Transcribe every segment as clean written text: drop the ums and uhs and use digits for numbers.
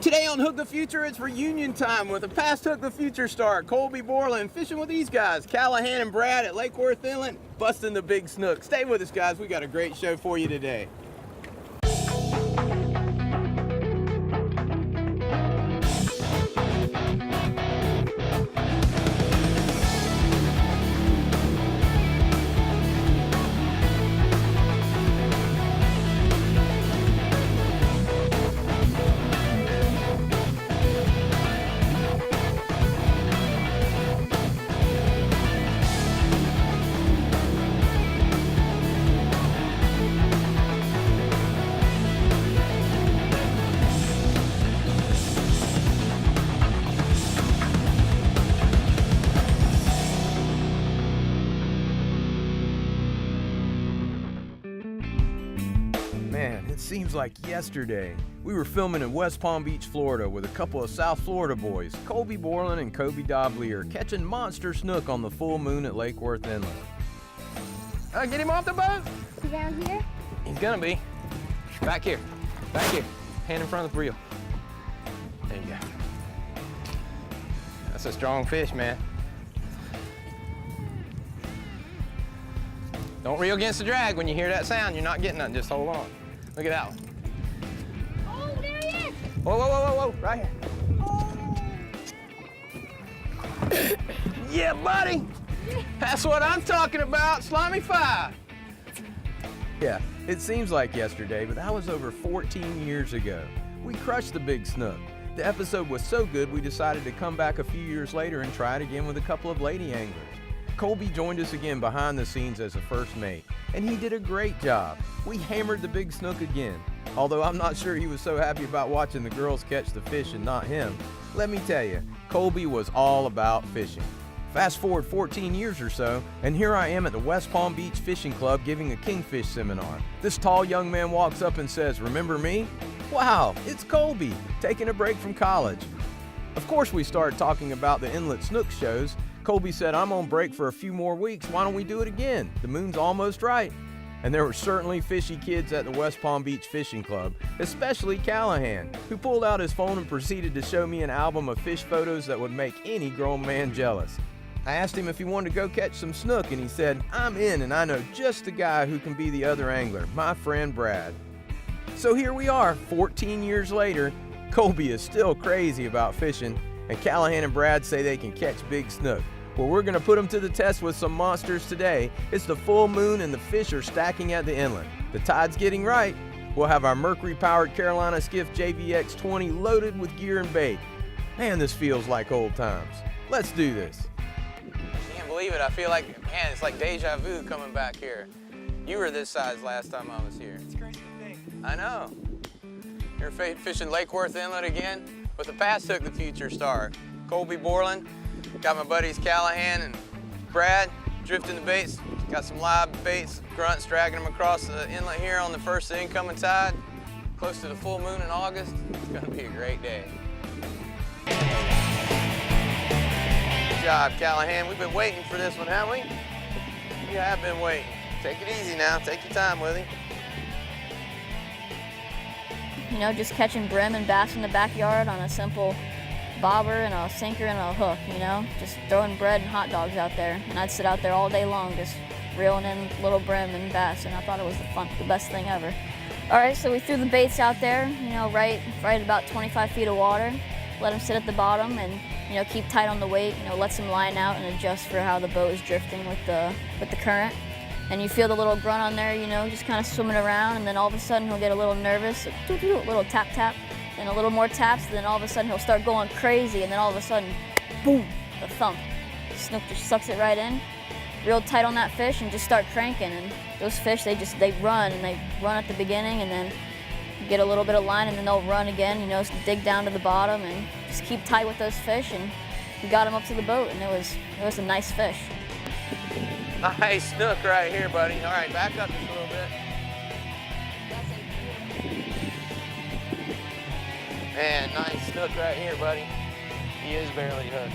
Today on Hook the Future, it's reunion time with a past Hook the Future star, Colby Borland, fishing with these guys, Callahan and Brad at Lake Worth Inlet, busting the big snook. Stay with us, guys. We got a great show for you today. Man, it seems like yesterday. We were filming in West Palm Beach, Florida with a couple of South Florida boys, Colby Borland and Kobe Doblier, catching monster snook on the full moon at Lake Worth Inlet. Get him off the boat! Is he down here? He's gonna be. Back here. Back here. Hand in front of the reel. There you go. That's a strong fish, man. Don't reel against the drag. When you hear that sound, you're not getting nothing. Just hold on. Look at that one. Oh, there he is! Whoa, whoa, whoa, whoa, whoa. Right here. Oh. Yeah, buddy. That's what I'm talking about. Slimy 5. Yeah, it seems like yesterday, but that was over 14 years ago. We crushed the big snook. The episode was so good, we decided to come back a few years later and try it again with a couple of lady anglers. Colby joined us again behind the scenes as a first mate, and he did a great job. We hammered the big snook again, although I'm not sure he was so happy about watching the girls catch the fish and not him. Let me tell you, Colby was all about fishing. Fast forward 14 years or so, and here I am at the West Palm Beach Fishing Club giving a kingfish seminar. This tall young man walks up and says, "Remember me?" Wow, it's Colby, taking a break from college. Of course, we started talking about the inlet snook shows. Colby said, "I'm on break for a few more weeks. Why don't we do it again? The moon's almost right." And there were certainly fishy kids at the West Palm Beach Fishing Club, especially Callahan, who pulled out his phone and proceeded to show me an album of fish photos that would make any grown man jealous. I asked him if he wanted to go catch some snook, and he said, "I'm in, and I know just the guy who can be the other angler, my friend Brad." So here we are, 14 years later. Colby is still crazy about fishing, and Callahan and Brad say they can catch big snook. Well, we're going to put them to the test with some monsters today. It's the full moon and the fish are stacking at the inlet. The tide's getting right. We'll have our Mercury-powered Carolina Skiff JVX 20 loaded with gear and bait. Man, this feels like old times. Let's do this. I can't believe it. I feel like, man, it's like deja vu coming back here. You were this size last time I was here. It's crazy to think. I know. You're fishing Lake Worth Inlet again with the past Hook the Future star, Colby Borland. Got my buddies Callahan and Brad drifting the baits. Got some live baits, grunts, dragging them across the inlet here on the first of the incoming tide. Close to the full moon in August. It's gonna be a great day. Good job, Callahan. We've been waiting for this one, haven't we? We have been waiting. Take it easy now. Take your time with him. You know, just catching brim and bass in the backyard on a simple bobber and a sinker and a hook, you know, just throwing bread and hot dogs out there. And I'd sit out there all day long just reeling in little brim and bass, and I thought it was the best thing ever. All right, so we threw the baits out there, you know, right about 25 feet of water, let them sit at the bottom and, you know, keep tight on the weight, you know, let them line out and adjust for how the boat is drifting with the current. And you feel the little grunt on there, you know, just kind of swimming around, and then all of a sudden he'll get a little nervous, a little tap tap, and a little more taps, and then all of a sudden he'll start going crazy, and then all of a sudden, boom, the thump. The snook just sucks it right in, real tight on that fish, and just start cranking. And those fish, they run, and they run at the beginning, and then you get a little bit of line, and then they'll run again, you know, dig down to the bottom, and just keep tight with those fish, and we got them up to the boat, and it was a nice fish. Nice snook right here, buddy. All right, back up just a little bit. Man, nice snook right here, buddy. He is barely hooked.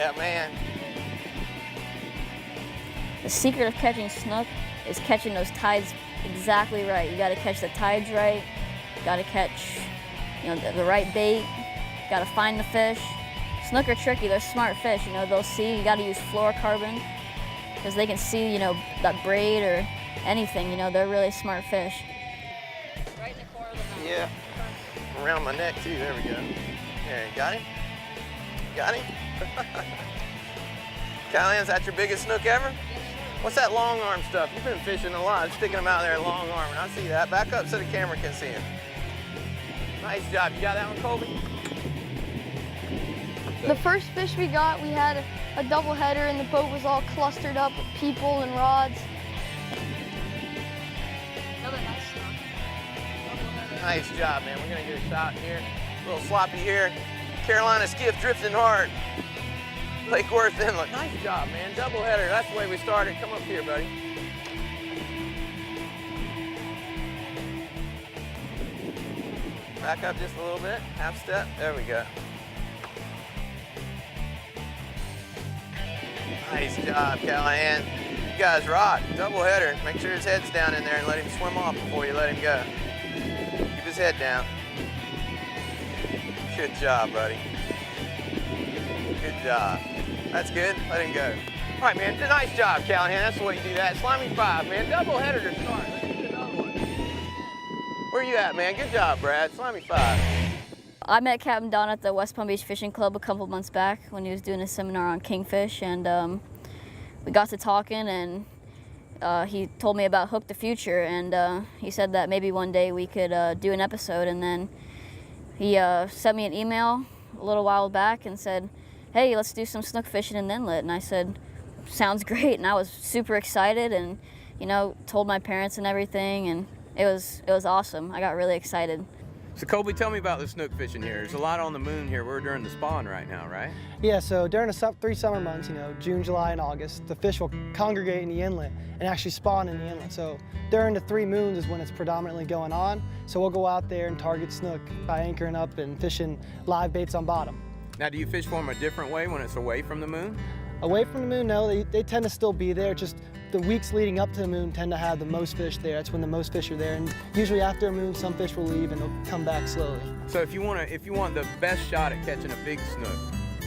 Yeah, man. The secret of catching snook is catching those tides exactly right. You gotta catch the tides right. You gotta catch, the right bait. You gotta find the fish. Snook are tricky, they're smart fish, they'll see. You gotta use fluorocarbon because they can see, that braid or anything, they're really smart fish. Right in the corner of the mouth. Yeah. Around my neck too, there we go. There, got him? Got him? Callahan, is that your biggest snook ever? What's that long arm stuff? You've been fishing a lot, sticking them out there long arm, and I see that. Back up so the camera can see him. Nice job. You got that one, Colby? The first fish we got, we had a double header and the boat was all clustered up with people and rods. Another nice snook. Nice job, man. We're gonna get a shot here. A little sloppy here. Carolina skiff drifting hard. Lake Worth Inlet. Nice job, man. Double header. That's the way we started. Come up here, buddy. Back up just a little bit. Half step. There we go. Nice job, Callahan. You guys rock. Double header. Make sure his head's down in there and let him swim off before you let him go. Keep his head down. Good job, buddy. Good job. That's good. Let him go. All right, man. Nice job, Callahan. That's the way you do that. Slimy 5, man. Double header to start. Let's get another one. Where you at, man? Good job, Brad. Slimy 5. I met Captain Don at the West Palm Beach Fishing Club a couple months back when he was doing a seminar on kingfish, and we got to talking, and he told me about Hook the Future, and he said that maybe one day we could do an episode, and then he sent me an email a little while back and said, hey, let's do some snook fishing in the inlet, and I said, sounds great, and I was super excited, and told my parents and everything, and it was awesome. I got really excited. So Colby, tell me about the snook fishing here. There's a lot on the moon here. We're during the spawn right now, right? Yeah, so during the 3 summer months, June, July, and August, the fish will congregate in the inlet and actually spawn in the inlet. So during the 3 moons is when it's predominantly going on. So we'll go out there and target snook by anchoring up and fishing live baits on bottom. Now, do you fish for them a different way when it's away from the moon? Away from the moon, no, they tend to still be there. Just the weeks leading up to the moon tend to have the most fish there. That's when the most fish are there. And usually after a moon, some fish will leave and they'll come back slowly. So if you want the best shot at catching a big snook,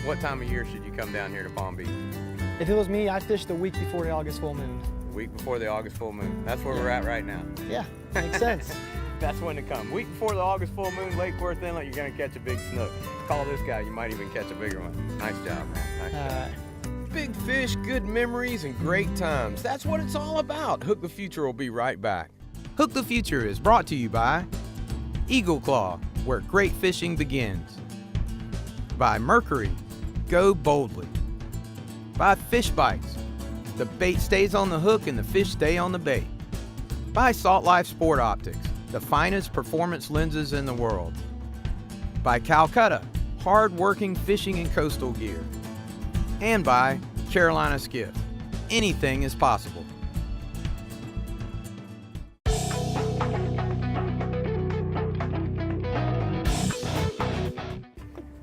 what time of year should you come down here to Palm Beach? If it was me, I'd fish the week before the August full moon. The week before the August full moon. That's where we're at right now. Yeah, makes sense. That's when to come. Week before the August full moon, Lake Worth Inlet, you're gonna catch a big snook. Call this guy, you might even catch a bigger one. Nice job, man. Nice job. Big fish, good memories, and great times. That's what it's all about. Hook the Future will be right back. Hook the Future is brought to you by Eagle Claw, where great fishing begins. By Mercury, go boldly. By Fish Bites, the bait stays on the hook and the fish stay on the bait. By Salt Life Sport Optics, the finest performance lenses in the world. By Calcutta, hard-working fishing and coastal gear. And by Carolina Skiff. Anything is possible.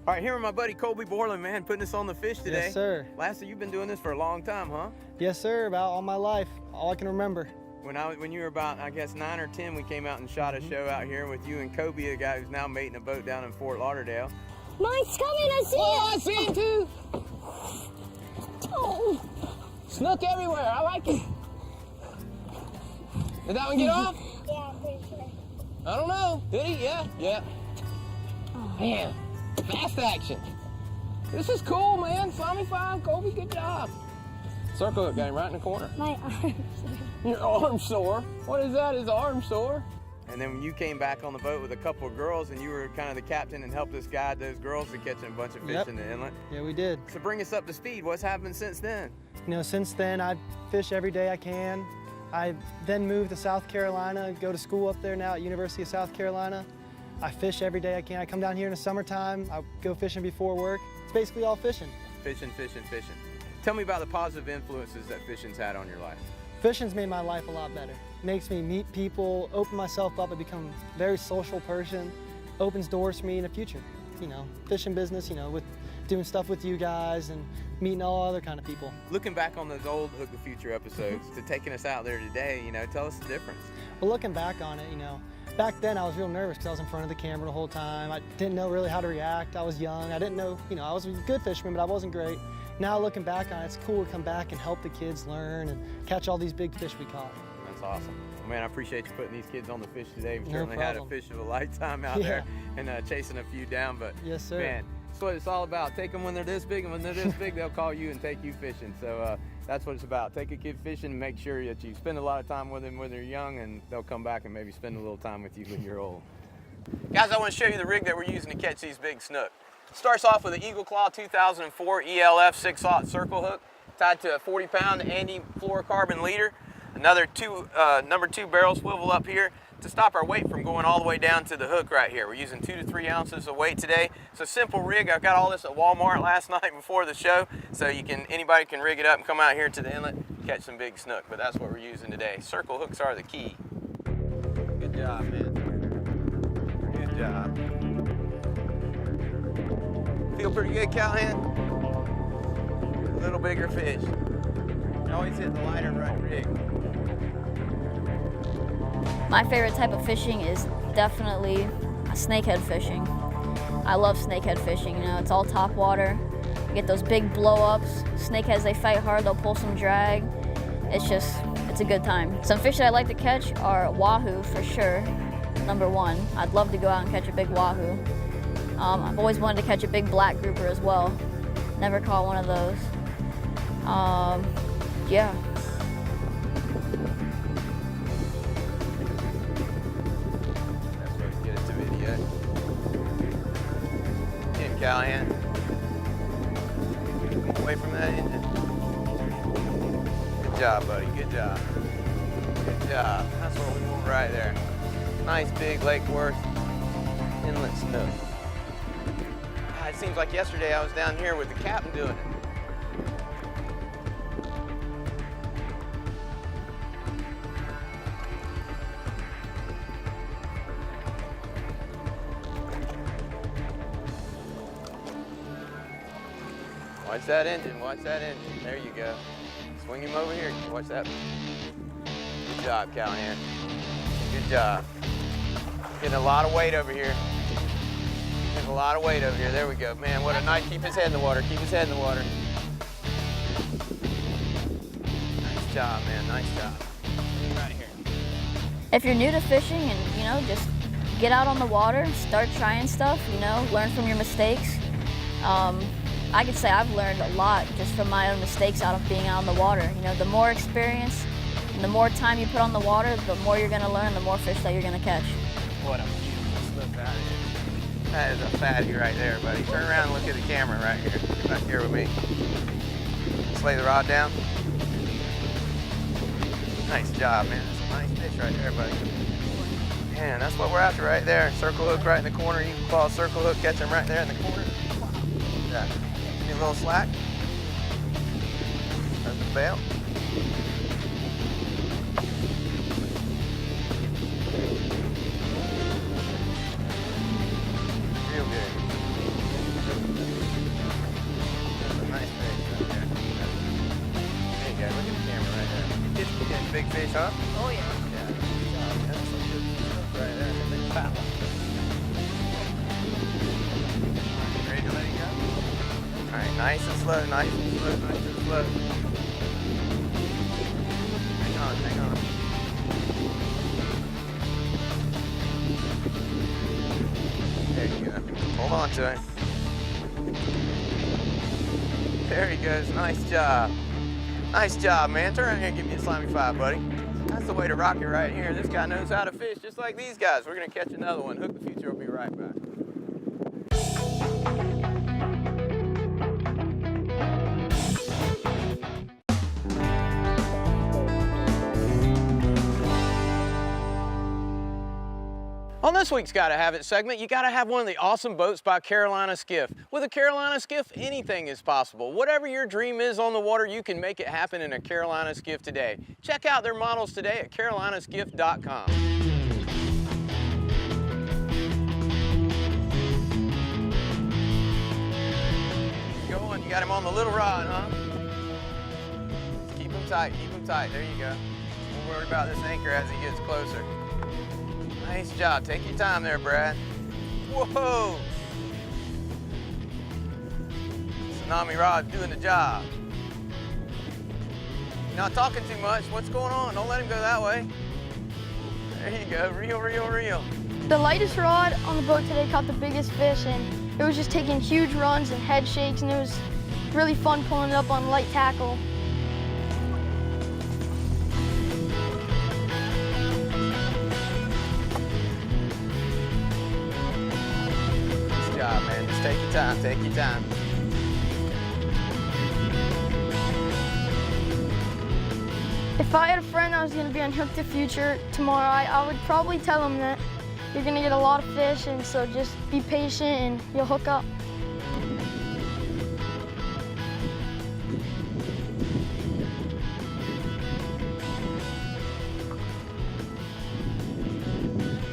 All right, here with my buddy Colby Borland, man, putting us on the fish today. Yes, sir. Lassie, you've been doing this for a long time, huh? Yes, sir, about all my life, all I can remember. When you were about, I guess, 9 or 10, we came out and shot a show out here with you and Kobe, a guy who's now mating a boat down in Fort Lauderdale. Mine's coming, I see it. I see him too. Oh. Snook everywhere, I like it. Did that one get off? Yeah, I'm pretty sure. I don't know. Did he? Yeah, yeah. Man, fast action. This is cool, man. Slimy 5, Colby, good job. Circle it, got him right in the corner. My arms. Your arm's sore. What is that? His arm sore? And then when you came back on the boat with a couple of girls and you were kind of the captain and helped us guide those girls to catching a bunch of fish Yep. in the inlet. Yeah, we did. So bring us up to speed. What's happened since then? Since then, I fish every day I can. I then moved to South Carolina, go to school up there now at University of South Carolina. I fish every day I can. I come down here in the summertime. I go fishing before work. It's basically all fishing. Fishing, fishing, fishing. Tell me about the positive influences that fishing's had on your life. Fishing's made my life a lot better. Makes me meet people, open myself up, and become a very social person. Opens doors for me in the future. you know, fishing business, you know, with doing stuff with you guys and meeting all other kind of people. Looking back on those old Hook the Future episodes to taking us out there today, you know, tell us the difference. Well, looking back on it, you know, back then I was real nervous because I was in front of the camera the whole time. I didn't know really how to react. I was young. I didn't know, you know, I was a good fisherman, but I wasn't great. Now looking back on it, it's cool to come back and help the kids learn and catch all these big fish we caught. That's awesome. Well, man, I appreciate you putting these kids on the fish today. We No certainly had a problem. fish of a lifetime out there and chasing a few down, but Yes, sir. man, that's what it's all about. Take them when they're this big, and when they're this big, they'll call you and take you fishing. So that's what it's about. Take a kid fishing and make sure that you spend a lot of time with them when they're young, and they'll come back and maybe spend a little time with you when you're old. Guys, I want to show you the rig that we're using to catch these big snook. Starts off with an Eagle Claw 2004 ELF 6/0 circle hook tied to a 40-pound Andy fluorocarbon leader. Another number 2 barrel swivel up here to stop our weight from going all the way down to the hook right here. We're using 2 to 3 ounces of weight today. It's a simple rig. I got all this at Walmart last night before the show, so anybody can rig it up and come out here to the inlet and catch some big snook. But that's what we're using today. Circle hooks are the key. Good job, man. Good job. Feel pretty good, Callahan? A little bigger fish. You always hit the lighter right rig. My favorite type of fishing is definitely snakehead fishing. I love snakehead fishing, you know, it's all top water. You get those big blow-ups. Snakeheads, they fight hard, they'll pull some drag. It's a good time. Some fish that I like to catch are wahoo for sure, number 1. I'd love to go out and catch a big wahoo. I've always wanted to catch a big black grouper as well. Never caught one of those. Yeah. That's where we get it to video. Get him, Callahan. Away from that engine. Good job, buddy. Good job. Good job. That's what we want right there. Nice big Lake Worth inlet snook. It seems like yesterday I was down here with the captain doing it. Watch that engine, watch that engine. There you go. Swing him over here. Watch that. Good job, Callahan. Good job. Getting a lot of weight over here. Getting a lot of weight over here. There we go. Man, what a nice. Keep his head in the water. Keep his head in the water. Nice job, man. Nice job. Right here. If you're new to fishing and, you know, just get out on the water, start trying stuff, you know, learn from your mistakes. I could say I've learned a lot just from my own mistakes out of being out on the water. You know, the more experience and the more time you put on the water, the more you're going to learn, the more fish that you're going to catch. What a beautiful snook that is. That is a fatty right there, buddy. Turn around and look at the camera right here. Get back here with me. Just lay the rod down. Nice job, man. That's a nice fish right there, buddy. Man, that's what we're after right there. Circle hook right in the corner. You can call a circle hook, catch him right there in the corner. Yeah. Give me a little slack. There's the bail. Real good. That's a nice fish right there. There you go. Look at the camera right there. Getting big fish, huh? Oh, yeah. Yeah. Good job. That's some good stuff right there. That's a big foul. Ready to let it go? All right, nice and slow, nice and slow, nice and slow. Hang on, hang on. There you go. Hold on to it. There he goes. Nice job. Nice job, man. Turn around here and give me a slimy 5, buddy. That's the way to rock it right here. This guy knows how to fish just like these guys. We're going to catch another one. Hook the Future will be right back. On this week's Gotta Have It segment, you gotta have one of the awesome boats by Carolina Skiff. With a Carolina Skiff, anything is possible. Whatever your dream is on the water, you can make it happen in a Carolina Skiff today. Check out their models today at carolinaskiff.com. got him on the little rod, huh? Keep him tight, keep him tight. There you go. Don't worry about this anchor as he gets closer. Nice job. Take your time there, Brad. Whoa! Tsunami rod's doing the job. You're not talking too much. What's going on? Don't let him go that way. There you go. Reel, reel, reel. The lightest rod on the boat today caught the biggest fish, and it was just taking huge runs and head shakes, and it was really fun pulling it up on light tackle. Good job, man. Just take your time, take your time. If I had a friend that was going to be on Hook the Future tomorrow, I would probably tell him that you're going to get a lot of fish, and so just be patient and you'll hook up.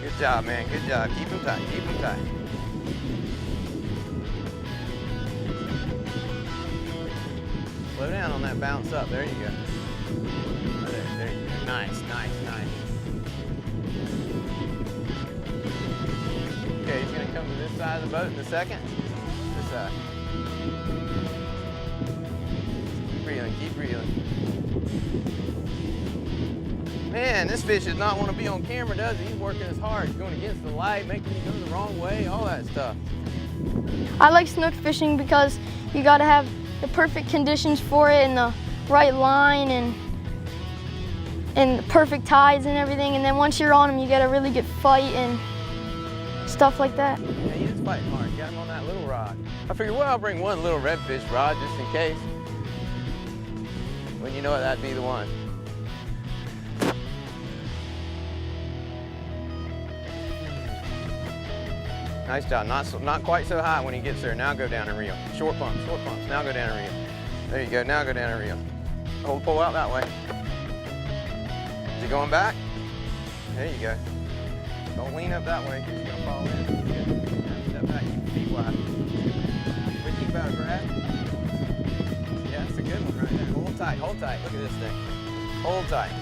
Good job, man. Good job. Keep him tight. Keep him tight. Slow down on that bounce up. There you go. There you go. Nice, nice, nice. Okay, he's going to come to this side of the boat in a second. This side. Keep reeling, keep reeling. Man, this fish does not want to be on camera, does he? He's working as hard. He's going against the light, making you go the wrong way, all that stuff. I like snook fishing because you got to have the perfect conditions for it and the right line and the perfect tides and everything, and then once you're on them, you get a really good fight and stuff like that. Yeah, he is fighting hard. Got him on that little rod. I figured, well, I'll bring one little redfish rod just in case. When you know it, that'd be the one. Nice job. Not quite so high when he gets there. Now go down and reel. Short pumps, short pumps. Now go down and reel. There you go. Now go down and reel. Hold, pull out that way. Is he going back? There you go. Don't lean up that way because you're going to fall in. Step back, keep your feet wide. What do you think about it, Brad? Yeah, that's a good one right there. Hold tight, hold tight. Look at this thing. Hold tight.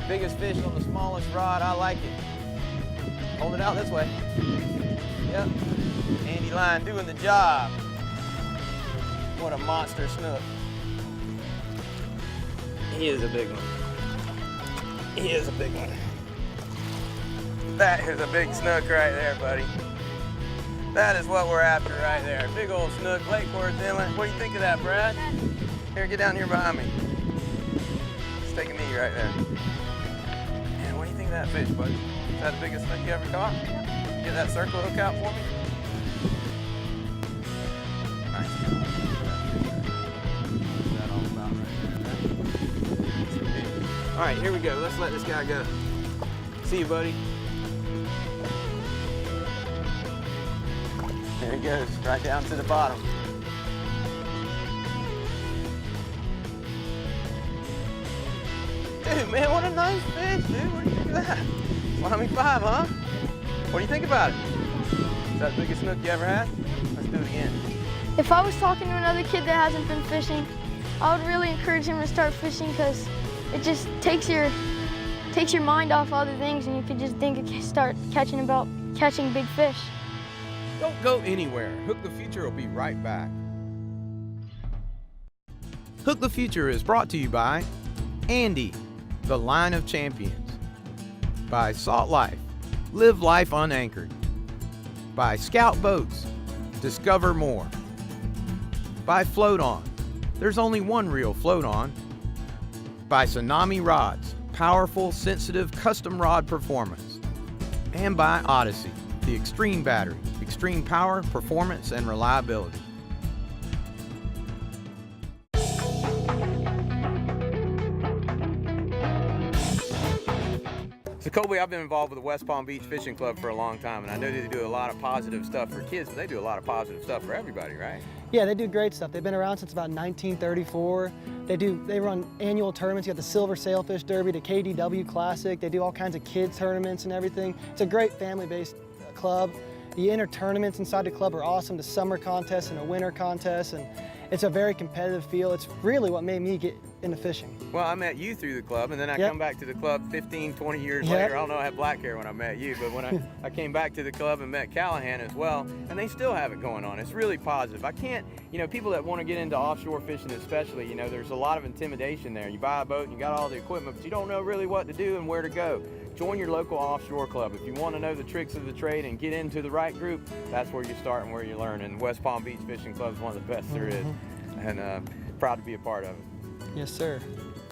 Biggest fish on the smallest rod. I like it. Hold it out this way. Yep. Andy line doing the job. What a monster snook. He is a big one. He is a big one. That is a big snook right there, buddy. That is what we're after right there. Big old snook, Lake Forest Inlet. What do you think of that, Brad? Here, get down here behind me. Just take a knee right there. Man, what do you think of that fish, buddy? Is that the biggest snook you ever caught? Get that circle hook out for me. Nice job. What's that all about right there? All right, here we go. Let's let this guy go. See you, buddy. There he goes, right down to the bottom. Dude, man, what a nice fish, dude. What do you think of that? Slimy 5, huh? What do you think about it? Is that the biggest snook you ever had? Let's do it again. If I was talking to another kid that hasn't been fishing, I would really encourage him to start fishing because it just takes your mind off other things and you could just start catching big fish. Don't go anywhere. Hook the Future will be right back. Hook the Future is brought to you by Andy, the Line of Champions. By Salt Life, live life unanchored. By Scout Boats, discover more. By Float On, there's only one real float on. By Tsunami Rods, powerful, sensitive, custom rod performance. And by Odyssey, the Extreme Battery, extreme power, performance, and reliability. So Colby, I've been involved with the West Palm Beach Fishing Club for a long time, and I know they do a lot of positive stuff for kids, but they do a lot of positive stuff for everybody, right? Yeah, they do great stuff. They've been around since about 1934. They run annual tournaments. You got the Silver Sailfish Derby, the KDW Classic. They do all kinds of kids tournaments and everything. It's a great family-based club, The inner tournaments inside the club are awesome, the summer contest and the winter contest, and it's a very competitive feel. It's really what made me get into fishing. Well, I met you through the club, and then I Yep. come back to the club 15, 20 years Yep. later. I don't know, I had black hair when I met you, but when I came back to the club and met Callahan as well, and they still have it going on. It's really positive. I can't, people that want to get into offshore fishing especially, there's a lot of intimidation there. You buy a boat and you got all the equipment, but you don't know really what to do and where to go. Join your local offshore club. If you want to know the tricks of the trade and get into the right group, that's where you start and where you learn. And West Palm Beach Fishing Club is one of the best there is, and proud to be a part of it. Yes, sir.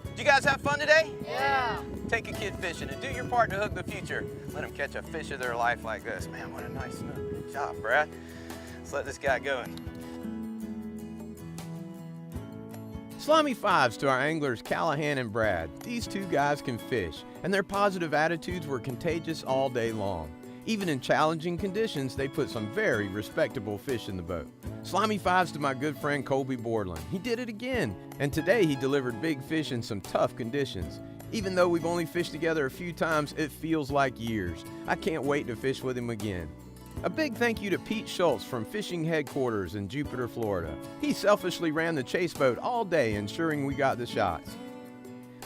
Did you guys have fun today? Yeah. Take a kid fishing and do your part to hook the future. Let them catch a fish of their life like this. Man, what a nice snook. Good job, Brad. Let's let this guy go. Slimy fives to our anglers Callahan and Brad. These two guys can fish, and their positive attitudes were contagious all day long. Even in challenging conditions, they put some very respectable fish in the boat. Slimy fives to my good friend Colby Borland. He did it again, and today he delivered big fish in some tough conditions. Even though we've only fished together a few times, it feels like years. I can't wait to fish with him again. A big thank you to Pete Schultz from Fishing Headquarters in Jupiter, Florida. He selfishly ran the chase boat all day, ensuring we got the shots.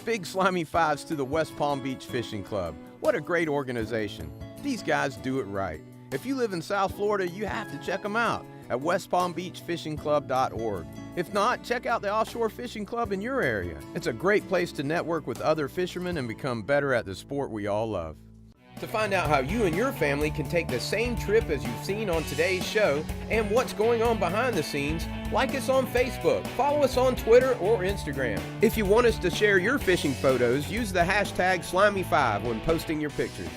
Big slimy fives to the West Palm Beach Fishing Club. What a great organization. These guys do it right. If you live in South Florida, you have to check them out at westpalmbeachfishingclub.org. If not, check out the Offshore Fishing Club in your area. It's a great place to network with other fishermen and become better at the sport we all love. To find out how you and your family can take the same trip as you've seen on today's show and what's going on behind the scenes, like us on Facebook, follow us on Twitter or Instagram. If you want us to share your fishing photos, use the hashtag Slimy5 when posting your pictures.